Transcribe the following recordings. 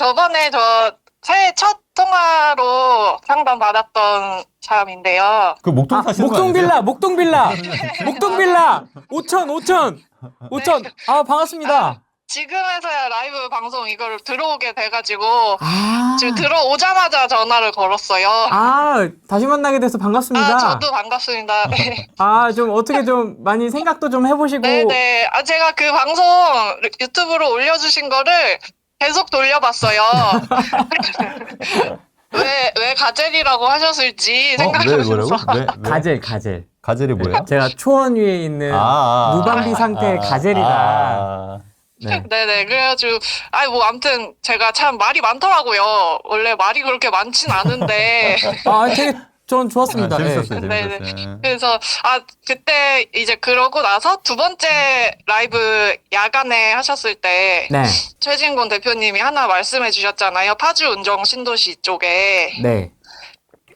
저번에 저 새해 첫 통화로 상담 받았던 사람인데요. 그 목동 사시는 거 아니세요? 목동빌라, 목동빌라, 목동빌라, 5천. 아, 반갑습니다. 지금에서야 라이브 방송 이거를 들어오게 돼가지고 아, 지금 들어오자마자 전화를 걸었어요. 다시 만나게 돼서 반갑습니다. 저도 반갑습니다. 네. 좀 어떻게 좀 많이 생각도 좀 해보시고. 네네. 제가 그 방송 유튜브로 올려주신 거를 계속 돌려봤어요. 왜 가젤이라고 하셨을지 왜 뭐라고? 생각하면서. 가젤. 가젤이 뭐예요? 제가 초원 위에 있는 무방비 상태의 가젤이다. 네. 네네. 그래가지고, 아무튼 제가 참 말이 많더라고요. 원래 말이 그렇게 많진 않은데. 되게 전 좋았습니다. 재밌었어요, 네네. 재밌었어요. 그래서, 그때 이제 그러고 나서 두 번째 라이브 야간에 하셨을 때, 네. 최진곤 대표님이 하나 말씀해 주셨잖아요. 파주 운정 신도시 쪽에. 네.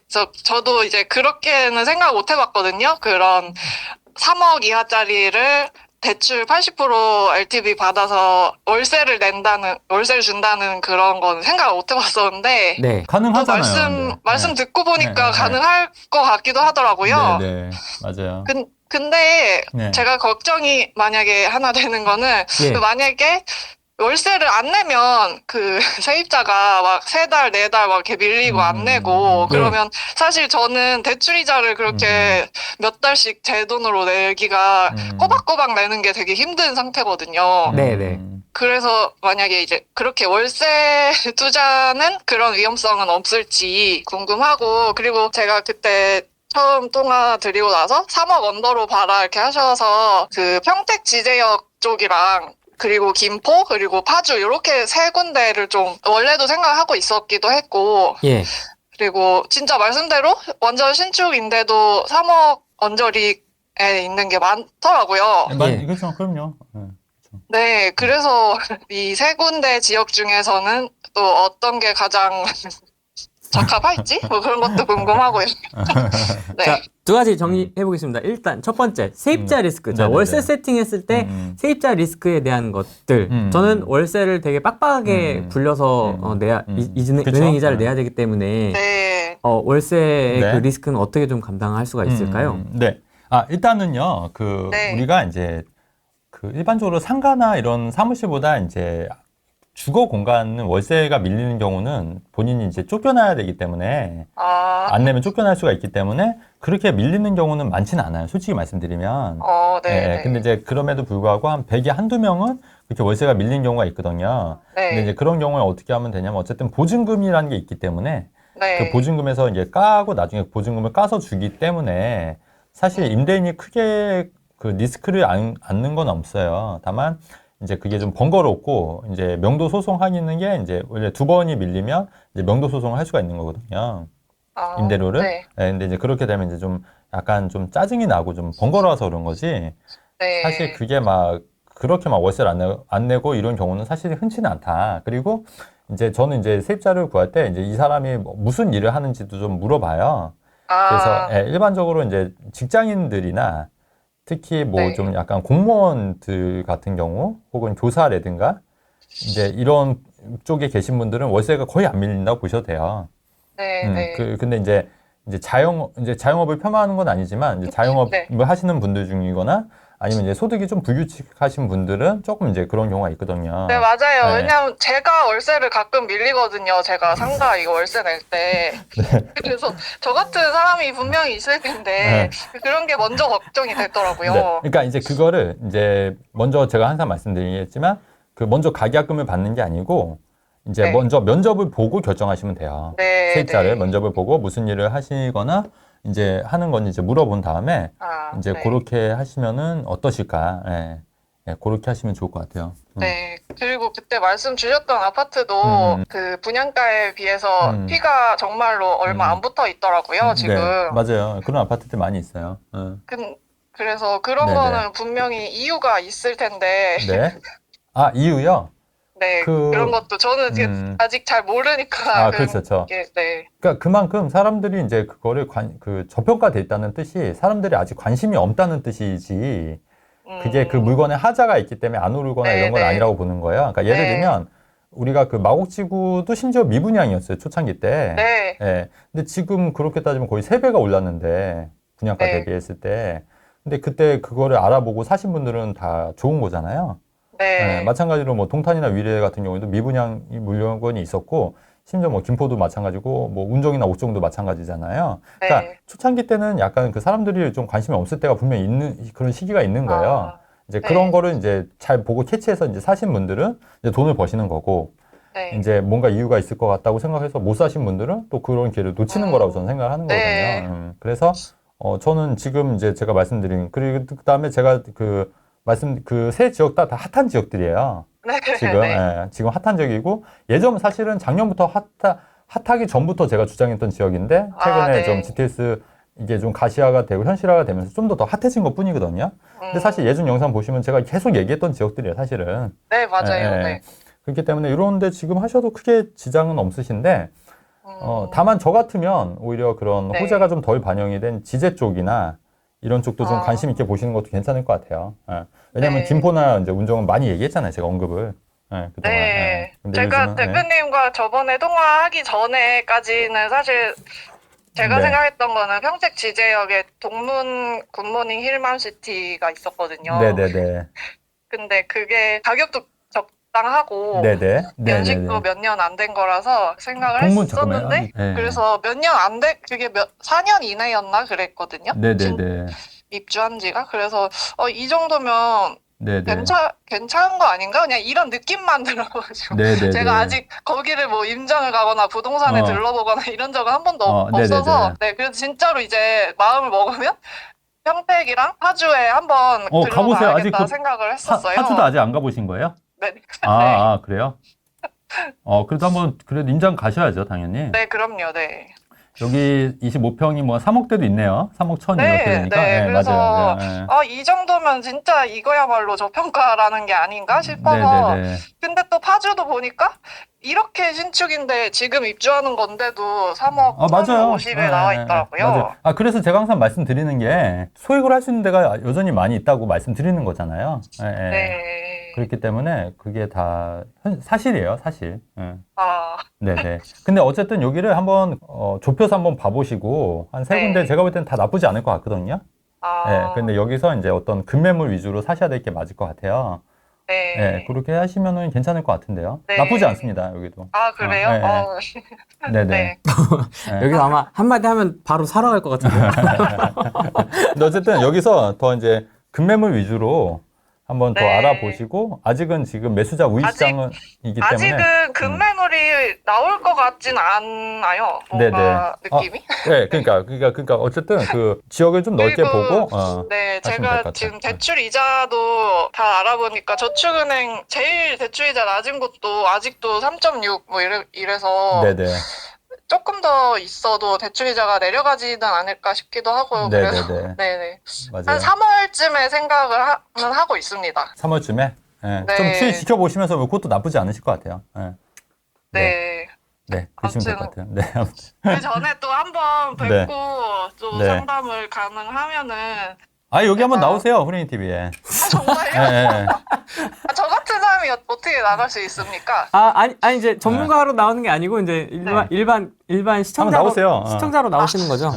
그래서 저도 이제 그렇게는 생각 못 해봤거든요. 그런 3억 이하짜리를 대출 80% LTV 받아서 월세를 준다는 그런 건 생각을 못 해봤었는데, 네. 또 가능하잖아요. 말씀 듣고 보니까 네. 가능할 것 같기도 하더라고요. 네, 맞아요. 근데 네. 제가 걱정이 만약에 하나 되는 거는, 예. 만약에 월세를 안 내면 그 세입자가 막 3달, 4달 막 이렇게 밀리고 안 내고 네. 그러면 사실 저는 대출이자를 그렇게 몇 달씩 제 돈으로 내기가 꼬박꼬박 내는 게 되게 힘든 상태거든요. 네네. 그래서 만약에 이제 그렇게 월세 투자는 그런 위험성은 없을지 궁금하고, 그리고 제가 그때 처음 통화 드리고 나서 3억 언더로 봐라 이렇게 하셔서 그 평택 지제역 쪽이랑 그리고 김포 그리고 파주 이렇게 세 군데를 좀 원래도 생각하고 있었기도 했고, 예. 그리고 진짜 말씀대로 완전 신축인데도 3억 언저리에 있는 게 많더라고요. 예. 그렇죠, 그럼요. 네, 그래서 이 세 군데 지역 중에서는 또 어떤 게 가장 적합할지 뭐 그런 것도 궁금하고요. 네. 자, 두 가지 정리해 보겠습니다. 일단 첫 번째, 세입자 리스크. 자, 네네네. 월세 세팅했을 때 세입자 리스크에 대한 것들. 저는 월세를 되게 빡빡하게 굴려서 그쵸? 은행 이자를 내야 되기 때문에 네. 월세의 네. 그 리스크는 어떻게 좀 감당할 수가 있을까요? 네. 일단은요, 네. 우리가 이제, 일반적으로 상가나 이런 사무실보다 이제 주거 공간은 월세가 밀리는 경우는 본인이 이제 쫓겨나야 되기 때문에, 안 내면 쫓겨날 수가 있기 때문에 그렇게 밀리는 경우는 많지는 않아요. 솔직히 말씀드리면. 네. 근데 이제 그럼에도 불구하고 한 100에 한두 명은 그렇게 월세가 밀린 경우가 있거든요. 네. 근데 이제 그런 경우에 어떻게 하면 되냐면 어쨌든 보증금이라는 게 있기 때문에 네. 그 보증금에서 이제 까고 나중에 보증금을 까서 주기 때문에 사실 임대인이 크게 그 리스크를 안는 건 없어요. 다만 이제 그게 좀 번거롭고 이제 명도 소송하는 게 이제 원래 2번이 밀리면 이제 명도 소송을 할 수가 있는 거거든요. 임대료를. 네. 근데 이제 그렇게 되면 이제 좀 약간 좀 짜증이 나고 좀 번거로워서 그런 거지. 네. 사실 그게 막 그렇게 막 월세를 안 내고 이런 경우는 사실 흔치는 않다. 그리고 이제 저는 이제 세입자를 구할 때 이제 이 사람이 무슨 일을 하는지도 좀 물어봐요. 그래서 일반적으로 이제 직장인들이나 특히 뭐 네. 좀 약간 공무원들 같은 경우 혹은 교사라든가 이제 이런 쪽에 계신 분들은 월세가 거의 안 밀린다고 보셔도 돼요. 네. 근데 이제 자영업을 폄하하는 건 아니지만 이제 자영업을 네. 하시는 분들 중이거나 아니면 이제 소득이 좀 불규칙하신 분들은 조금 이제 그런 경우가 있거든요. 네, 맞아요. 네. 왜냐면 제가 월세를 가끔 밀리거든요. 제가 상가 이거 월세 낼 때. 그래서 저 같은 사람이 분명히 있을 텐데 그런 게 먼저 걱정이 되더라고요. 네. 그러니까 이제 그거를 이제 먼저 제가 항상 말씀드리겠지만 그 먼저 가계약금을 받는 게 아니고 이제 네. 먼저 면접을 보고 결정하시면 돼요. 네, 세입자를 네. 면접을 보고 무슨 일을 하시거나 이제 하는 건지 이제 물어본 다음에 이제 네. 그렇게 하시면은 어떠실까? 그렇게 하시면 좋을 것 같아요. 네. 그리고 그때 말씀 주셨던 아파트도 그 분양가에 비해서 피가 정말로 얼마 안 붙어 있더라고요, 지금. 네, 맞아요. 그런 아파트들 많이 있어요. 그래서 그런 네네. 거는 분명히 이유가 있을 텐데. 네. 이유요? 네. 그런 것도 저는 지금 아직 잘 모르니까. 그렇죠. 네. 그러니까 그만큼 사람들이 이제 그거를 저평가돼 있다는 뜻이 사람들이 아직 관심이 없다는 뜻이지. 그게 그 물건에 하자가 있기 때문에 안 오르거나 이런 건 네. 아니라고 보는 거예요. 그러니까 예를 네. 들면 우리가 그 마곡지구도 심지어 미분양이었어요. 초창기 때. 네. 예. 근데 지금 그렇게 따지면 거의 3배가 올랐는데, 분양가 네. 대비했을 때. 근데 그때 그거를 알아보고 사신 분들은 다 좋은 거잖아요. 네. 예, 마찬가지로 뭐 동탄이나 위례 같은 경우에도 미분양 물건이 있었고, 심지어 뭐 김포도 마찬가지고, 뭐 운정이나 옥정도 마찬가지잖아요. 그러니까 네. 초창기 때는 약간 그 사람들이 좀 관심이 없을 때가 분명히 있는 그런 시기가 있는 거예요. 아, 이제 네. 그런 거를 이제 잘 보고 캐치해서 이제 사신 분들은 이제 돈을 버시는 거고, 네. 이제 뭔가 이유가 있을 것 같다고 생각해서 못 사신 분들은 또 그런 기회를 놓치는 거라고 저는 생각을 하는 네. 거거든요. 그래서 저는 지금 이제 제가 말씀드린 그리고 그다음에 제가 그 세 지역 다 핫한 지역들이에요. 네. 지금 네. 지금 핫한 지역이고 예전 사실은 작년부터 핫하기 전부터 제가 주장했던 지역인데 최근에 네. 좀 GTS 이게 좀 가시화가 되고 현실화가 되면서 좀 더 핫해진 것 뿐이거든요. 근데 사실 예전 영상 보시면 제가 계속 얘기했던 지역들이에요, 사실은. 네, 맞아요. 예, 예. 네. 그렇기 때문에 이런데 지금 하셔도 크게 지장은 없으신데, 다만 저 같으면 오히려 그런 네. 호재가 좀 덜 반영이 된 지제 쪽이나 이런 쪽도 좀 아. 관심 있게 보시는 것도 괜찮을 것 같아요. 예. 왜냐면 네. 김포나 이제 운정은 많이 얘기했잖아요, 제가 언급을. 예, 그동안. 네. 예. 근데 제가 요즘은, 예. 대표님과 저번에 통화하기 전에까지는 사실 제가 네. 생각했던 거는 평택 지제역에 동문 굿모닝 힐맘시티가 있었거든요. 네네네. 근데 그게 가격도 적당하고 네네. 연식도 몇 년 안 된 거라서 생각을 동문 했었는데 잠깐만요. 네. 그래서 몇 년 안 돼, 그게 4년 이내였나 그랬거든요. 네네네. 입주한 지가. 그래서 이 정도면 네네. 괜찮은 거 아닌가? 그냥 이런 느낌만 들어가지고. 네네네. 제가 아직 거기를 뭐 임장을 가거나 부동산에 들러보거나 이런 적은 한 번도 없어서. 네네네. 네, 그래서 진짜로 이제 마음을 먹으면 평택이랑 파주에 한번 가보세요. 아직 들러봐야겠다 생각을 했었어요. 파주도 아직 안 가보신 거예요? 네. 네. 그래요? 그래도 한번, 그래도 임장 가셔야죠, 당연히. 네, 그럼요. 네. 여기 25평이 뭐 3억대도 있네요. 3억 1천 네, 이렇게 되니까. 네. 예, 그래서 맞아요. 이 정도면 진짜 이거야말로 저평가라는 게 아닌가 싶어서. 네네네. 근데 또 파주도 보니까 이렇게 신축인데 지금 입주하는 건데도 3억 맞아요. 50에 나와 있더라고요. 맞아요. 그래서 제가 항상 말씀드리는 게 소액으로 할 수 있는 데가 여전히 많이 있다고 말씀드리는 거잖아요. 예, 예. 네. 그렇기 때문에 그게 다 사실이에요, 사실. 예. 아, 네네. 근데 어쨌든 여기를 한번 좁혀서 한번 봐보시고 한 3군데 네. 제가 볼 때는 다 나쁘지 않을 것 같거든요. 예. 근데 여기서 이제 어떤 급매물 위주로 사셔야 될 게 맞을 것 같아요. 네. 예. 그렇게 하시면은 괜찮을 것 같은데요. 네. 나쁘지 않습니다, 여기도. 그래요? 네네. 네. 여기서 아마 한마디 하면 바로 사러 갈 것 같은데. 근데 어쨌든 여기서 더 이제 급매물 위주로 한번 더 네. 알아보시고 아직은 지금 매수자 우위 시장이기 때문에 아직은 급매물이 나올 것 같진 않아요. 뭔가 느낌이. 네, 그러니까 어쨌든 그 지역을 좀 넓게 그리고 보고 네, 하시면 될것 제가 같아요. 지금 대출 이자도 다 알아보니까 저축은행 제일 대출 이자 낮은 곳도 아직도 3.6 뭐 이래서 네네. 조금 더 있어도 대출 이자가 내려가지는 않을까 싶기도 하고. 그래서 네네네. 네네. 맞아요. 한 3월쯤에 생각을 하고 있습니다. 3월쯤에 네. 좀 추이 지켜보시면서 그것도 나쁘지 않으실 것 같아요. 네. 네. 네, 그러시면 될 것 같아요. 네. 그 전에 또 한번 뵙고 네. 또 네. 상담을 가능하면은. 여기 한번 나오세요, 후레인 TV에. 정말요? 네. 저 같은 사람이 어떻게 나갈 수 있습니까? 아니 이제 전문가로 나오는 게 아니고 이제 일반 시청자로 나오세요. 시청자로 나오시는 거죠.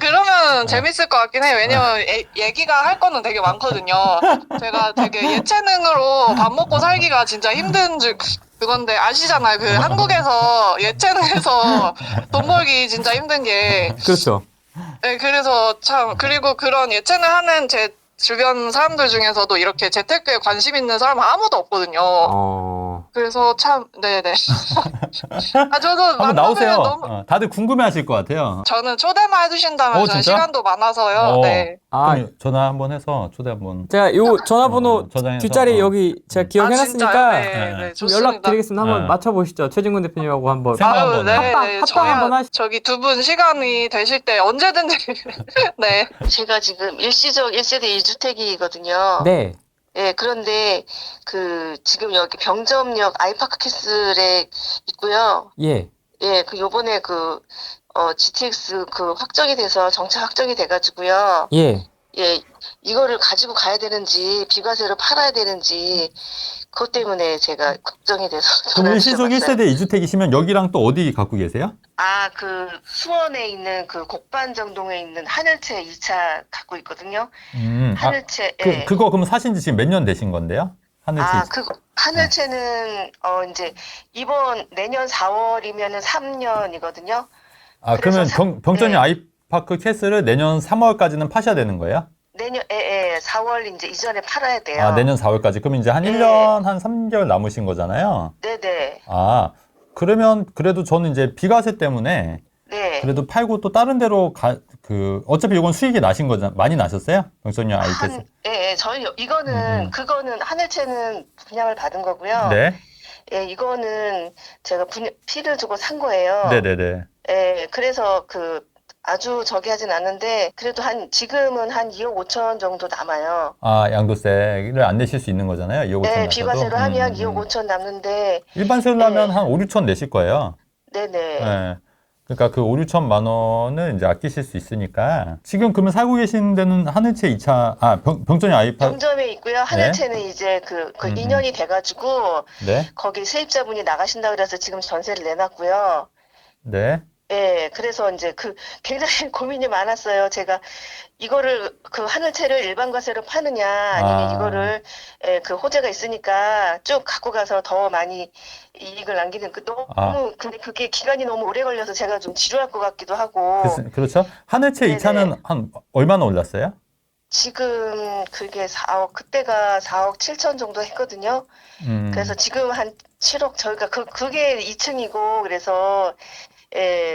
그러면 재밌을 것 같긴 해요. 왜냐면 얘기가 할 거는 되게 많거든요. 제가 되게 예체능으로 밥 먹고 살기가 진짜 힘든 그건데 아시잖아요. 그 한국에서 예체능에서 돈 벌기 진짜 힘든 게. 그렇죠. 네, 그래서 참, 그리고 그런 예체능 하는 제 주변 사람들 중에서도 이렇게 재테크에 관심 있는 사람은 아무도 없거든요. 그래서 참, 네네. 저도 한번 나오세요. 너무. 다들 궁금해 하실 것 같아요. 저는 초대만 해주신다면 저는 진짜? 시간도 많아서요. 네. 그럼 전화 한번 해서 초대 한번. 제가 요 전화번호 저장해서, 뒷자리 여기 제가 기억해놨으니까 네, 좀 좋습니다. 연락드리겠습니다. 한번 맞춰보시죠. 최진근 대표님하고 한번. 한번. 합방 한번 하시죠. 저기 두 분 시간이 되실 때 언제든지. 네. 제가 지금 일시적 1세대 1주택이거든요. 네. 네, 그런데 지금 여기 병점역 아이파크 캐슬에 있고요. 예. 예, 요번에 GTX 확정이 돼서 정차 확정이 돼가지고요. 예. 예, 이거를 가지고 가야 되는지 비과세로 팔아야 되는지 그것 때문에 제가 걱정이 돼서 그럼 전화를 일시적 드려봤어요. 1세대 2주택이시면 여기랑 또 어디 갖고 계세요? 아, 그 수원에 있는 그 곡반정동에 있는 하늘채 2차 갖고 있거든요. 아, 하늘채, 예. 그거 그럼 사신 지 지금 몇 년 되신 건데요? 하늘채 아, 2차. 그 하늘채는 이제 내년 4월이면은 3년이거든요. 아, 그래서 그러면 병천이 네. 아이파크 캐슬을 내년 3월까지는 파셔야 되는 거예요? 예, 4월 이제 이전에 팔아야 돼요. 아, 내년 4월까지. 그럼 이제 한 네. 1년 한 3개월 남으신 거잖아요. 네네. 아, 그러면 그래도 저는 이제 비과세 때문에 네. 그래도 팔고 또 다른 데로 어차피 이건 수익이 나신 거잖아요. 많이 나셨어요? 병천이 아이캐슬. 저희 이거는 그거는 하늘채는 분양을 받은 거고요. 네. 예, 이거는 제가 피를 주고 산 거예요. 네네네. 예, 그래서 아주 저기 하진 않는데 그래도 지금은 한 2억 5천 정도 남아요. 아, 양도세를 안 내실 수 있는 거잖아요. 2억 5천 네, 나셔도. 비과세로 하면 2억 5천 남는데 일반 세율로 하면 한 5, 6천 내실 거예요. 네네. 네. 그러니까 그 5, 6천만 원을 이제 아끼실 수 있으니까 지금 그러면 살고 계신 데는 하늘채 2차, 병천이 아이파크. 병점에 있고요. 하늘채는 이제 2년이 돼가지고 네. 거기 세입자분이 나가신다 그래서 지금 전세를 내놨고요. 네. 예, 그래서 이제 굉장히 고민이 많았어요. 제가 이거를 하늘채를 일반 과세로 파느냐 아니면 이거를 호재가 있으니까 쭉 갖고 가서 더 많이 이익을 남기는 근데 그게 기간이 너무 오래 걸려서 제가 좀 지루할 것 같기도 하고. 그렇죠. 하늘채 네네. 2차는 한 얼마나 올랐어요? 지금 그게 그때가 4억 7천 정도 했거든요. 그래서 지금 한 7억 저희가 그게 2층이고 그래서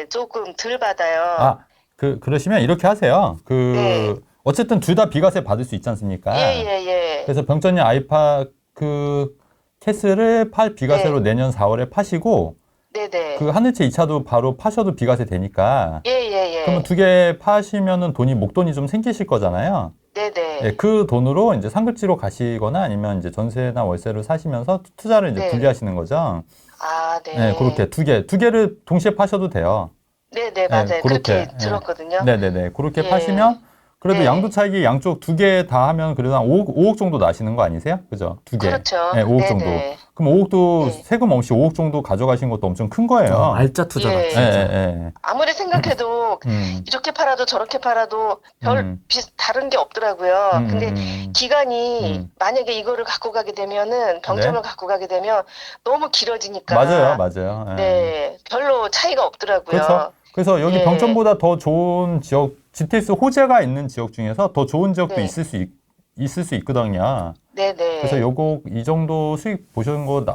조금 덜 받아요. 그러시면 이렇게 하세요. 네. 어쨌든 둘 다 비과세 받을 수 있지 않습니까? 예. 그래서 병천이 아이파크 캐슬을 비과세로 내년 4월에 파시고, 네네. 그 하늘채 2차도 바로 파셔도 비과세 되니까, 예. 그러면 두 개 파시면은 목돈이 좀 생기실 거잖아요. 네네. 예, 그 돈으로 이제 상급지로 가시거나 아니면 이제 전세나 월세로 사시면서 투자를 이제 네. 분리하시는 거죠. 아, 네. 네, 그렇게 두 개를 동시에 파셔도 돼요. 네네, 맞아요. 그렇게. 그렇게 들었거든요. 네네네. 그렇게 예. 파시면 그래도 네. 양도 차익이 양쪽 두 개 다 하면 그래도 한 5억 정도 나시는 거 아니세요? 그죠? 두 개. 그렇죠. 네, 5억 네네. 정도. 그럼 5억도 네. 세금 없이 5억 정도 가져가신 것도 엄청 큰 거예요. 알짜 투자다, 예. 진짜. 아무리 생각해도 이렇게 팔아도 저렇게 팔아도 다른 게 없더라고요. 근데 기간이 만약에 이거를 갖고 가게 되면은 병점을 갖고 가게 되면 너무 길어지니까. 맞아요. 예. 네, 별로 차이가 없더라고요. 그렇죠. 그래서 여기 예. 병천보다 더 좋은 지역, GTX 호재가 있는 지역 중에서 더 좋은 지역도 네. 있을 수 있거든요. 네네. 그래서 이 정도 수익 보시는 거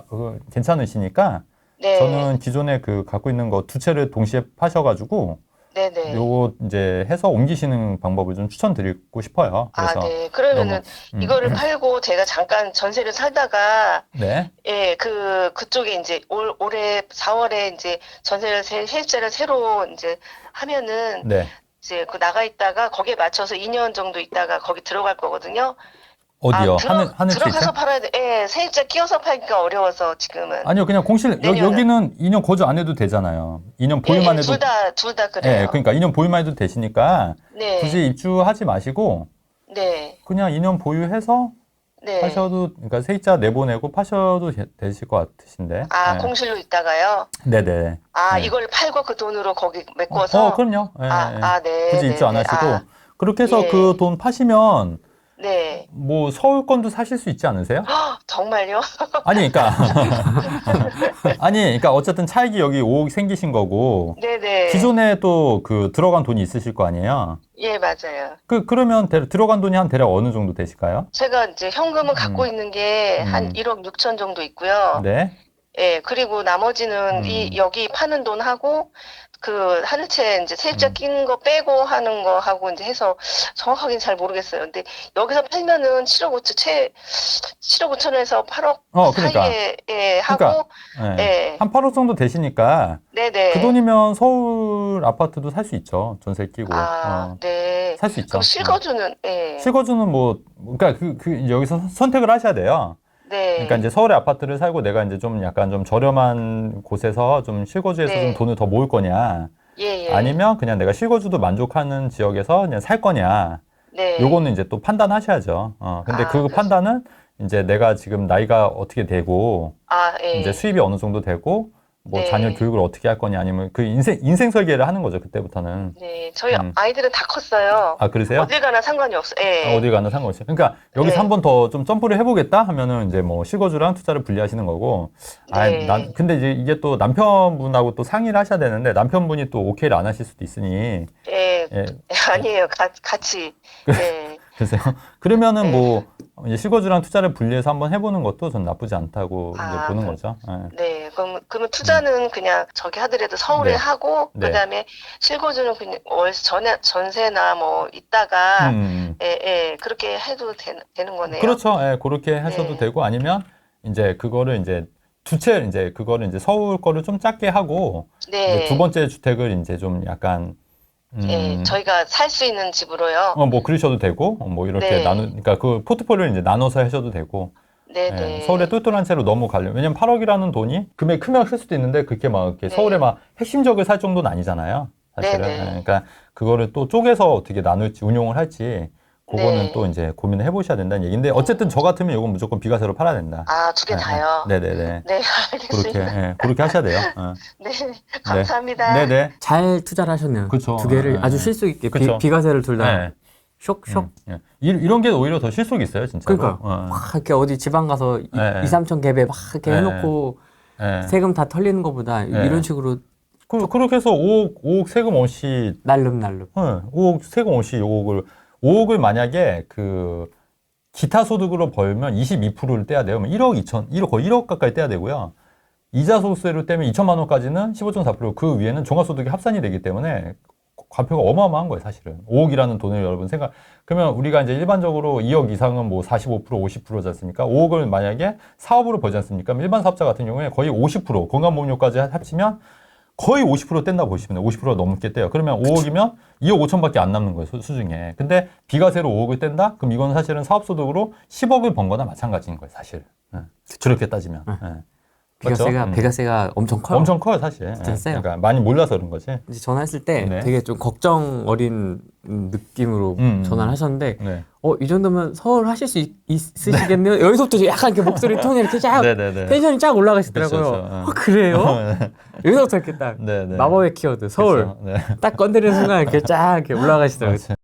괜찮으시니까 네. 저는 기존에 갖고 있는 거 두 채를 동시에 파셔가지고 네네. 요거 이제 해서 옮기시는 방법을 좀 추천드리고 싶어요. 그래서 네. 그러면은 이거를 팔고 제가 잠깐 전세를 살다가 네. 예, 그쪽에 이제 올해 4월에 이제 세입자를 새로 이제 하면은 네. 이제 나가 있다가 거기에 맞춰서 2년 정도 있다가 거기 들어갈 거거든요. 어디요? 하늘채 들어가서 팔아야 돼. 예, 세입자 끼워서 팔기가 어려워서 지금은. 아니요, 그냥 내년은. 여기는 2년 거주 안 해도 되잖아요. 2년 보유만 해도. 둘 다 그래요. 예, 그러니까 2년 보유만 해도 되시니까 네. 굳이 입주하지 마시고 네. 그냥 2년 보유해서 네. 그러니까 세입자 내보내고 파셔도 되실 것 같으신데. 아, 네. 공실로 있다가요? 네네. 아, 네. 이걸 팔고 그 돈으로 거기 메꿔서? 그럼요. 예, 네. 굳이 입주 안 네. 하시고. 그렇게 해서 예. 그 돈 파시면 네. 뭐 서울권도 사실 수 있지 않으세요? 정말요? 그러니까 어쨌든 차익이 여기 5억 생기신 거고 네네. 기존에 또 들어간 돈이 있으실 거 아니에요? 예, 맞아요. 그러면 들어간 돈이 한 대략 어느 정도 되실까요? 제가 이제 현금을 갖고 있는 게 한 1억 6천 정도 있고요. 네. 예, 그리고 나머지는 여기 파는 돈하고 하늘채 이제 세입자 낀 거 빼고 하는 거 하고 이제 해서 정확하게는 잘 모르겠어요. 근데 여기서 팔면은 7억 5천에서 8억 그러니까. 사이에 하고 예. 한 8억 정도 되시니까 네네. 그 돈이면 서울 아파트도 살 수 있죠. 전세 끼고. 네. 살 수 있죠. 그럼 실거주는 예. 실거주는 그러니까 여기서 선택을 하셔야 돼요. 네. 그러니까 이제 서울의 아파트를 살고 내가 이제 좀 약간 좀 저렴한 곳에서 좀 실거주해서 네. 좀 돈을 더 모을 거냐. 예. 아니면 그냥 내가 실거주도 만족하는 지역에서 그냥 살 거냐. 네. 요거는 이제 또 판단하셔야죠. 근데 그 그렇습니다. 판단은 이제 내가 지금 나이가 어떻게 되고 예. 이제 수입이 어느 정도 되고 뭐 네. 자녀 교육을 어떻게 할 거냐 아니면 그 인생 설계를 하는 거죠. 그때부터는. 네, 저희 아이들은 다 컸어요. 아, 그러세요? 어딜 가나 상관이 없어요. 예. 어디 가나 상관없어요. 그러니까 여기서 네. 한 번 더 좀 점프를 해보겠다 하면은 이제 뭐 실거주랑 투자를 분리하시는 거고. 네. 근데 이제 이게 또 남편분하고 또 상의를 하셔야 되는데 남편분이 또 오케이를 안 하실 수도 있으니. 예. 예. 아니에요. 같이. 예. 그래서요. 그러면은 네. 뭐 이제 실거주랑 투자를 분리해서 한번 해보는 것도 전 나쁘지 않다고 이제 아, 보는 거죠. 예. 네. 그러면 투자는 그냥 저기 하더라도 서울에 네. 하고 네. 그다음에 실거주는 그냥 전세나 뭐 있다가 예, 그렇게 해도 되는 거네요. 그렇죠. 예, 그렇게 하셔도 네. 되고 아니면 이제 그거를 이제 두 채 이제 그거를 이제 서울 거를 좀 작게 하고 네. 이제 두 번째 주택을 이제 좀 약간 예, 저희가 살 수 있는 집으로요. 뭐 그러셔도 되고 뭐 이렇게 네. 그러니까 그 포트폴리오를 이제 나눠서 하셔도 되고 네, 예, 네. 서울에 똘똘한 채로 넘어가려면 왜냐면 8억이라는 돈이 금액 크면 클 수도 있는데 그렇게 막 이렇게 네. 서울에 막 핵심적을 살 정도는 아니잖아요. 사실은. 네, 네. 예, 그러니까 그거를 또 쪼개서 어떻게 나눌지 운용을 할지 그거는 네. 또 이제 고민을 해보셔야 된다는 얘기인데 어쨌든 저 같으면 이건 무조건 비과세로 팔아야 된다. 두 개 다요. 네네네. 네, 그렇게 알겠습니다. 그렇게 하셔야 돼요. 네, 감사합니다. 네네. 잘 투자를 하셨네요. 그쵸. 두 개를 네. 아주 실속 있게 그쵸. 비과세를 둘 다 네. 쇽쇽. 이런 게 오히려 더 실속이 있어요, 진짜로. 그러니까 막 이렇게 어디 지방 가서 네. 2, 3천 개배 막 이렇게 네. 해놓고 네. 세금 다 털리는 것보다 네. 이런 식으로 그렇게 해서 5억 세금 없이 날름날름. 5억 세금 없이 5억을 만약에 그 기타 소득으로 벌면 22%를 떼야 돼요. 1억 거의 1억 가까이 떼야 되고요. 이자 소득세로 떼면 2천만 원까지는 15.4%, 그 위에는 종합소득이 합산이 되기 때문에 과표가 어마어마한 거예요, 사실은. 5억이라는 돈을 여러분 그러면 우리가 이제 일반적으로 2억 이상은 뭐 45%, 50%지 않습니까? 5억을 만약에 사업으로 벌지 않습니까? 일반 사업자 같은 경우에 거의 50%, 건강보험료까지 합치면 거의 50% 뗀다고 보시면 돼요. 50%가 넘게 떼요. 그러면 5억이면 2억 5천밖에 안 남는 거예요, 수중에. 근데 비과세로 5억을 뗀다? 그럼 이건 사실은 사업소득으로 10억을 번 거나 마찬가지인 거예요, 사실. 그렇게 따지면. 비과세가 엄청 커요. 엄청 커요, 사실. 진짜 세요. 그러니까 많이 몰라서 그런 거지. 이제 전화했을 때 네. 되게 좀 걱정 어린 느낌으로 전화를 하셨는데 네. 이 정도면 서울 하실 수 있으시겠네요. 여기서부터 약간 이렇게 목소리 톤이 이렇게 쫙 네네네. 텐션이 쫙 올라가시더라고요. 그렇죠, 그래요? 여기서부터 이렇게 딱 네네. 마법의 키워드 서울 그렇죠. 네. 딱 건드리는 순간 이렇게 쫙 이렇게 올라가시더라고요. 맞아요.